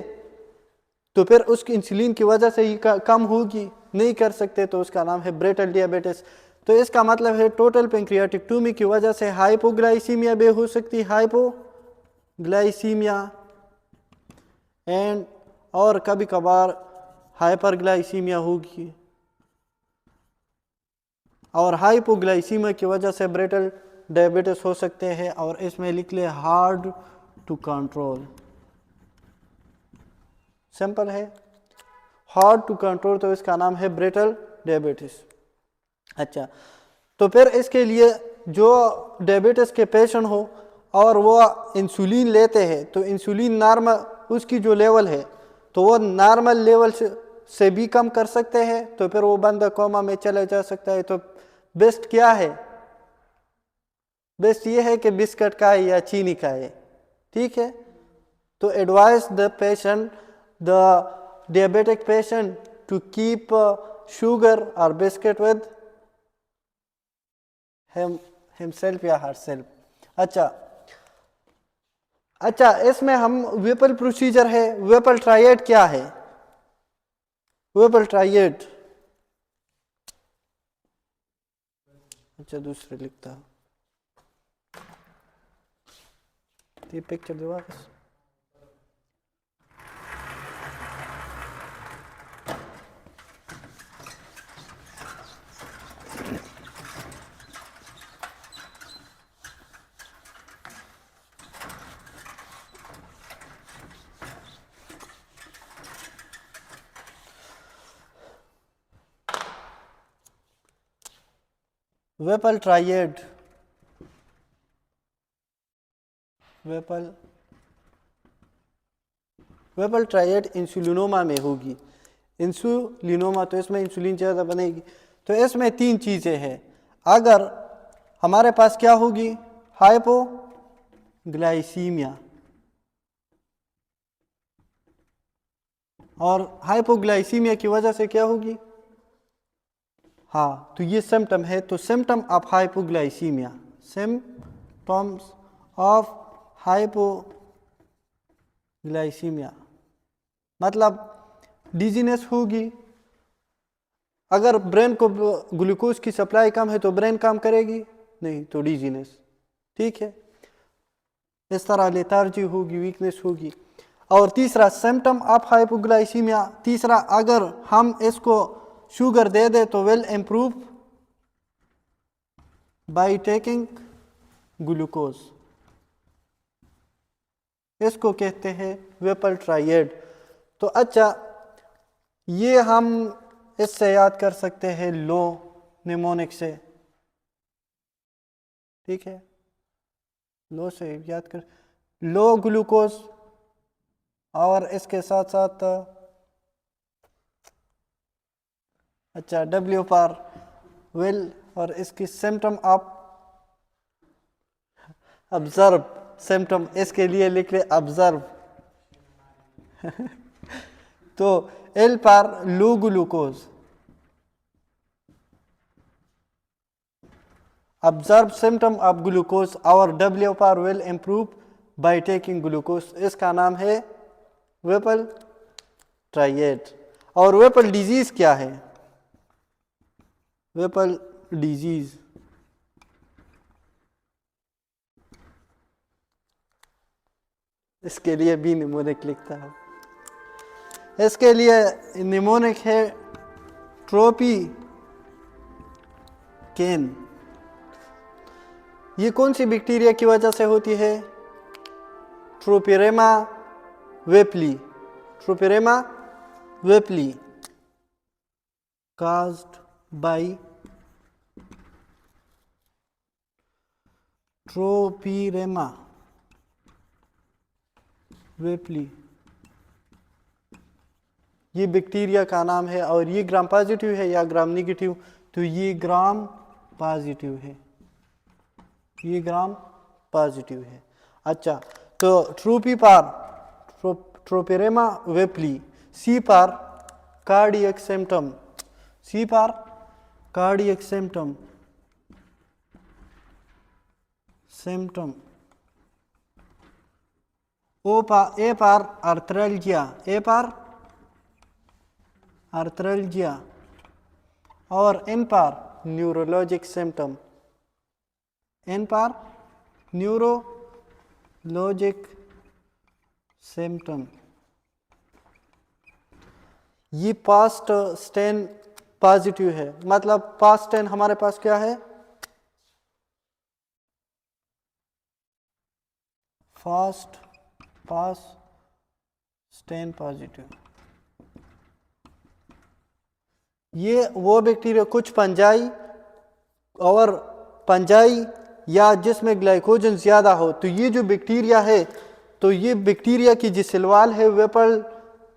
तो फिर उसकी इंसुलिन की वजह से ही कम होगी, नहीं कर सकते, तो उसका नाम है ब्रेटल डियाबिटिस। तो इसका मतलब है टोटल पेंक्रियाटिक्टोमी की वजह से हाइपोग्लाइसीमिया भी हो सकती, हाइपोग्लाइसीमिया एंड और कभी कभार हाइपरग्लाइसीमिया होगी, और हाइपोग्लाइसीमिया की वजह से ब्रेटल डायबिटिस हो सकते हैं। और इसमें लिख ले हार्ड टू कंट्रोल, सिंपल है, हार्ड टू कंट्रोल, तो इसका नाम है ब्रेटल डायबिटिस। अच्छा, तो फिर इसके लिए जो डायबिटिस के पेशेंट हो और वो इंसुलिन लेते हैं तो इंसुलिन नॉर्मल उसकी जो लेवल है तो वो नॉर्मल लेवल से भी कम कर सकते हैं, तो फिर वो बंदा कोमा में चला जा सकता है। तो बेस्ट क्या है? बेस्ट ये है कि बिस्किट का है या चीनी का है। ठीक है, तो advice the patient, the diabetic patient to keep sugar or biscuit with himself या herself। अच्छा, इसमें हम वेपल प्रोसीजर है, वेपल ट्राइएड क्या है? वेपल ट्राइएड, अच्छा दूसरे लिखता हूं, ये पिक्चर दो वापस। वेपल ट्राइएड, वेपल ट्राइएड इंसुलिनोमा में होगी। इंसुलिनोमा तो इसमें इंसुलिन ज़्यादा बनेगी। तो इसमें 3 चीज़ें हैं, अगर हमारे पास क्या होगी? हाइपोग्लाइसीमिया, और हाइपोग्लाइसीमिया की वजह से क्या होगी? हाँ, तो ये सिम्टम है, तो symptom of hypoglycaemia, symptoms of hypoglycaemia मतलब डिजीनेस होगी। अगर ब्रेन को ग्लूकोज की सप्लाई कम है तो ब्रेन काम करेगी नहीं, तो डिजीनेस। ठीक है, इस तरह लेथार्जी होगी, वीकनेस होगी। और तीसरा सिम्टम ऑफ हाइपोग्लाइसीमिया, तीसरा अगर हम इसको शुगर दे दे तो will improve by taking glucose, इसको कहते हैं वेपल ट्राइएड। तो अच्छा, ये हम इससे याद कर सकते हैं लो निमोनिक से। ठीक है, लो से याद कर, लो ग्लूकोज और इसके साथ साथ अच्छा W पर विल, और इसकी सिम्टम ऑफ ऑब्जर्व सिम्टम, इसके लिए लिख ले ऑब्जर्व। तो एल पर low glucose, observe symptom of glucose, और डब्ल्यू पर will improve by taking glucose, इसका नाम है वेपल ट्राइएट। और वेपल डिजीज क्या है? वेपल डिजीज इसके लिए भी निमोनिक लिखता है। इसके लिए निमोनिक है ट्रोपी केन। ये कौन सी बैक्टीरिया की वजह से होती है? ट्रोपिरेमा वेपली, ट्रोपिरेमा वेपली, caused by ट्रोपिरेमा वेपली, ये बैक्टीरिया का नाम है। और ये ग्राम पॉजिटिव है या ग्राम नेगेटिव? तो ये ग्राम पॉजिटिव है, ये ग्राम पॉजिटिव है। अच्छा, तो ट्रोपी पर ट्रोपिरेमा वेपली, सी पर कार्डियक सिम्टम, सी पर कार्डियक सिम्टम, सिम्टम, ए पर आर्थ्रल्जिया, ए पर आर्थ्रल्जिया, और एन पर न्यूरोलॉजिक सिम्टम, एन पर न्यूरोलॉजिक सिम्टम। ये पास्ट स्टेन पॉजिटिव है, मतलब पास्ट स्टेन हमारे पास क्या है? फास्ट पास स्टेन पॉजिटिव। ये वो बैक्टीरिया कुछ पंजाई और पंजाई या जिसमें ग्लाइकोजन ज्यादा हो, तो ये जो बैक्टीरिया है, तो ये बैक्टीरिया की जो सेलवाल है वेपल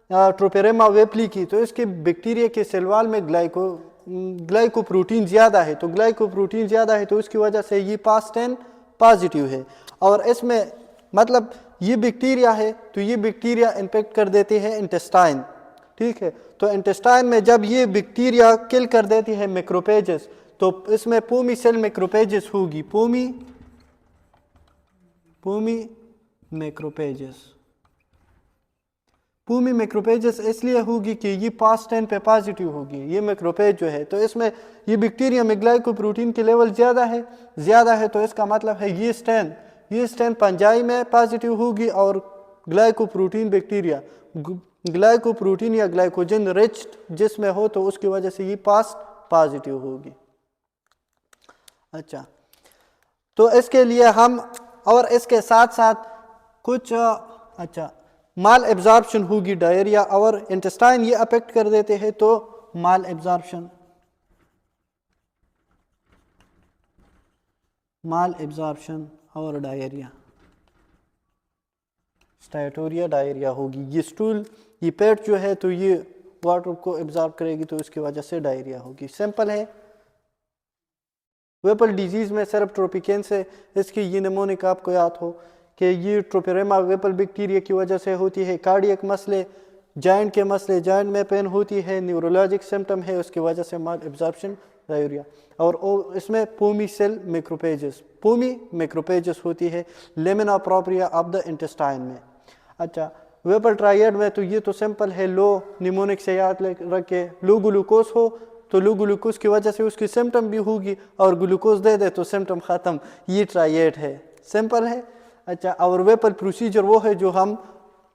ट्रोपिरेमा वेपली की, तो इसके बैक्टीरिया के सेलवाल में ग्लाइकोप्रोटीन ज़्यादा है। तो ग्लाइकोप्रोटीन ज़्यादा है तो उसकी वजह से ये पास्ट स्टेन पॉजिटिव है। और इसमें मतलब ये बैक्टीरिया है, तो ये बैक्टीरिया इन्फेक्ट कर देते हैं इंटेस्टाइन, ठीक है। तो इंटेस्टाइन में जब ये बैक्टीरिया किल कर देती है मैक्रोपेजेस, तो इसमें पोमी सेल मैक्रोपेजेस होगी, पोमी मैक्रोपेजेस, पूमी मैक्रोपेजेस इसलिए होगी कि ये पास्ट स्टेन पे पॉजिटिव होगी, ये मैक्रोपेज जो है। तो इसमें ये बैक्टीरिया में ग्लाइकोप्रोटीन के लेवल ज़्यादा है, तो इसका मतलब है ये स्टेन पंजाई में पॉजिटिव होगी, और ग्लाइकोप्रोटीन बैक्टीरिया ग्लाइकोप्रोटीन या ग्लाइकोजन रिच जिसमें हो, तो उसकी वजह से ये पास्ट पॉजिटिव होगी। अच्छा, तो इसके लिए हम, और इसके साथ साथ कुछ अच्छा माल एब्जॉर्प्शन होगी, डायरिया और इंटेस्टाइन ये अफेक्ट कर देते हैं, तो माल एब्जॉर्प्शन और डायरिया, स्टाइटोरिया डायरिया होगी। ये स्टूल, ये पेट जो है, तो ये वाटर को एब्जॉर्ब करेगी, तो उसकी वजह से डायरिया होगी। सिंपल है। वेपल डिजीज में सिर्फ ट्रोपिकेन से इसकी ये निमोनिक आपको याद हो कि ये ट्रोपिरेमा वेपल बैक्टीरिया की वजह से होती है। कार्डियक मसले, जॉइंट के मसले, जॉइंट में पेन होती है, न्यूरोलॉजिक सिम्टम है, उसकी वजह से माल एब्जॉर्प्शन डायरिया। और इसमें पोमी सेल मैक्रोपेजेस होती है lamina propria of the intestine में। अच्छा, वेपल ट्राइएड में तो ये तो सिंपल है, लो निमोनिक से याद रख के, लो ग्लूकोज हो तो लो ग्लूकोज की वजह से उसकी सिम्टम भी होगी, और ग्लूकोज दे दे तो सिम्टम ख़त्म, ये ट्राइएड है, सिंपल है। अच्छा, और वेपल प्रोसीजर वो है जो हम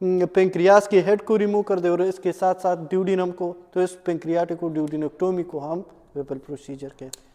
पेंक्रियास के हेड को रिमूव कर दे, और इसके साथ साथ ड्यूडिनम को, तो इस पेंक्रियाटिक ड्यूडिनोक्टोमी को हम वेपल प्रोसीजर कहते हैं।